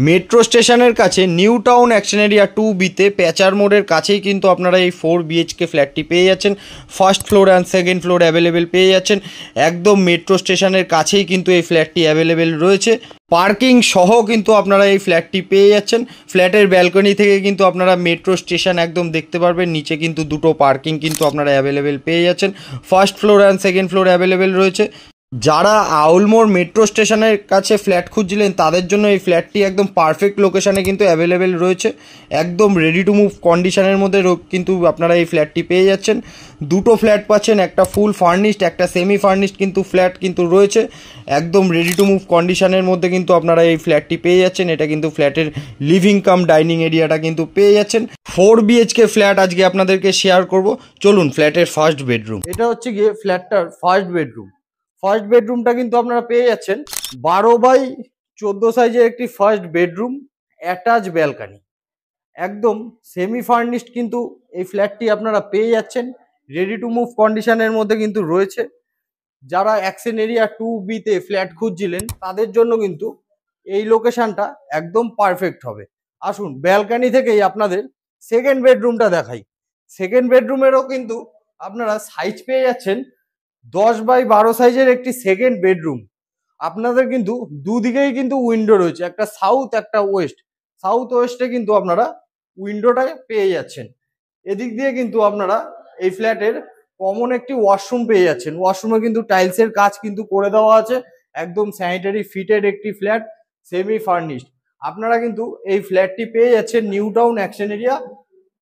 Metro স্টেশনের কাছে new town action area 2B-তে প্যাচার মোড়ের কাছেই কিন্তু আপনারা এই 4 BHK ফ্ল্যাটটি পেয়ে যাচ্ছেন। First floor and second floor available পেয়ে যাচ্ছেন। একদম মেট্রো স্টেশনের কাছেই কিন্তু এই ফ্ল্যাটটি অ্যাভেলেবেল রয়েছে। পার্কিং সহ কিন্তু আপনারা এই ফ্ল্যাটটি পেয়ে যাচ্ছেন। ফ্ল্যাটের ব্যালকনি থেকে কিন্তু আপনারা মেট্রো স্টেশন একদম দেখতে পারবেন। নিচে কিন্তু দুটো পার্কিং কিন্তু আপনারা অ্যাভেলেবেল পেয়ে যাচ্ছেন। First floor and second floor available রয়েছে। যারা আউলমোড় মেট্রো স্টেশনের কাছে ফ্ল্যাট খুঁজছিলেন তাদের জন্য এই ফ্ল্যাটটি একদম পারফেক্ট লোকেশানে কিন্তু অ্যাভেলেবেল রয়েছে। একদম রেডি টু মুভ কন্ডিশনের মধ্যে কিন্তু আপনারা এই ফ্ল্যাটটি পেয়ে যাচ্ছেন। দুটো ফ্ল্যাট পাচ্ছেন, একটা ফুল ফার্নিশড, একটা সেমি ফার্নিশড কিন্তু ফ্ল্যাট কিন্তু রয়েছে। একদম রেডি টু মুভ কন্ডিশনের মধ্যে কিন্তু আপনারা এই ফ্ল্যাটটি পেয়ে যাচ্ছেন। এটা কিন্তু ফ্ল্যাটের লিভিং কাম ডাইনিং এরিয়াটা কিন্তু পেয়ে যাচ্ছেন। 4 BHK ফ্ল্যাট আজকে আপনাদেরকে শেয়ার করব। চলুন ফ্ল্যাটের ফার্স্ট বেডরুম। এটা হচ্ছে গিয়ে ফ্ল্যাটটার ফার্স্ট বেডরুম। ফার্স্ট বেডরুমটা কিন্তু আপনারা পেয়ে যাচ্ছেন 12x14 সাইজের একটি ফার্স্ট বেডরুম, অ্যাটাচ ব্যালকানি, একদম সেমি ফার্নিশড কিন্তু এই ফ্ল্যাটটি আপনারা পেয়ে যাচ্ছেন। রেডি টু মুভ কন্ডিশনের মধ্যে কিন্তু রয়েছে। যারা অ্যাকশন এরিয়া 2B-তে ফ্ল্যাট খুঁজছিলেন তাদের জন্য কিন্তু এই লোকেশনটা একদম পারফেক্ট হবে। আসুন ব্যালকানি থেকেই আপনাদের সেকেন্ড বেডরুমটা দেখাই। সেকেন্ড বেডরুমেরও কিন্তু আপনারা সাইজ পেয়ে যাচ্ছেন 10x12 সাইজের একটি সেকেন্ড বেডরুম। আপনাদের কিন্তু দুদিকেই কিন্তু উইন্ডো রয়েছে, একটা সাউথ একটা ওয়েস্ট। সাউথ ওয়েস্টে কিন্তু আপনারা উইন্ডোটায় পেয়ে যাচ্ছেন। এদিক দিয়ে কিন্তু আপনারা এই ফ্ল্যাটের কমন একটি ওয়াশরুম পেয়ে যাচ্ছেন। ওয়াশরুমে কিন্তু টাইলসের কাজ কিন্তু করে দেওয়া আছে। একদম স্যানিটারি ফিটেড একটি ফ্ল্যাট, সেমি ফার্নিশড। আপনারা কিন্তু এই ফ্ল্যাটটি পেয়ে যাচ্ছেন নিউ টাউন অ্যাকশন এরিয়া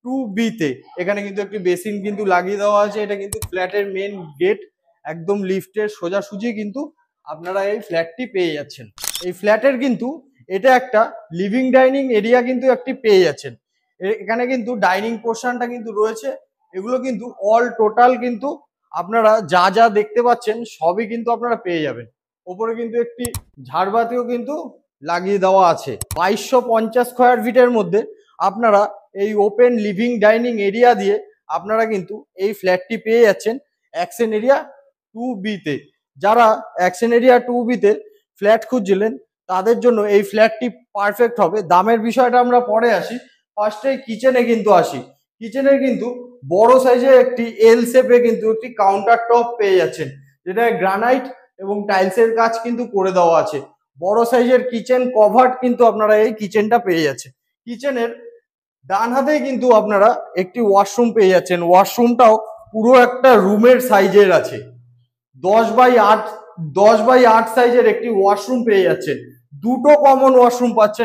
2B-তে। এখানে কিন্তু একটি বেসিন কিন্তু লাগিয়ে দেওয়া আছে। এটা কিন্তু ফ্ল্যাটের মেন গেট, একদম লিফটের সোজাসুজি কিন্তু আপনারা এই ফ্ল্যাটটি পেয়ে যাচ্ছেন। এই ফ্ল্যাটের কিন্তু এটা একটা লিভিং ডাইনিং এরিয়া কিন্তু একটি পেয়ে যাচ্ছেন। এখানে কিন্তু ডাইনিং পোর্শনটা কিন্তু রয়েছে। এগুলো কিন্তু অল টোটাল কিন্তু আপনারা যা যা দেখতে পাচ্ছেন সবই কিন্তু আপনারা পেয়ে যাবেন। ওপরে কিন্তু একটি ঝাড়বাতিও কিন্তু লাগিয়ে দেওয়া আছে। 2250 স্কোয়ার ফিটের মধ্যে আপনারা এই ওপেন লিভিং ডাইনিং এরিয়া দিয়ে আপনারা কিন্তু এই ফ্ল্যাটটি পেয়ে যাচ্ছেন অ্যাকশন এরিয়া 2B-তে। যারা অ্যাকশন এরিয়া 2B-তে ফ্ল্যাট খুঁজছিলেন তাদের জন্য এই ফ্ল্যাটটি পারফেক্ট হবে। দামের বিষয়টা আমরা পরে আসি, ফার্স্টে কিচেনে কিন্তু আসি। কিচেনে কিন্তু বড় সাইজের একটি এল শেপে কিন্তু একটি কাউন্টার টপ পেয়ে যাচ্ছেন, যেটা গ্রানাইট এবং টাইলসের কাজ কিন্তু করে দেওয়া আছে। বড় সাইজের কিচেন কভার কিন্তু আপনারা এই কিচেনটা পেয়ে যাচ্ছেন। কিচেনের ডান হাতেই কিন্তু আপনারা একটি ওয়াশরুম পেয়ে যাচ্ছেন। ওয়াশরুমটাও পুরো একটা রুমের সাইজের আছে। 10x8 সাইজের একটি ওয়াশরুম পেয়ে যাচ্ছেন। দুটো কমন ওয়াশরুম পাচ্ছেন।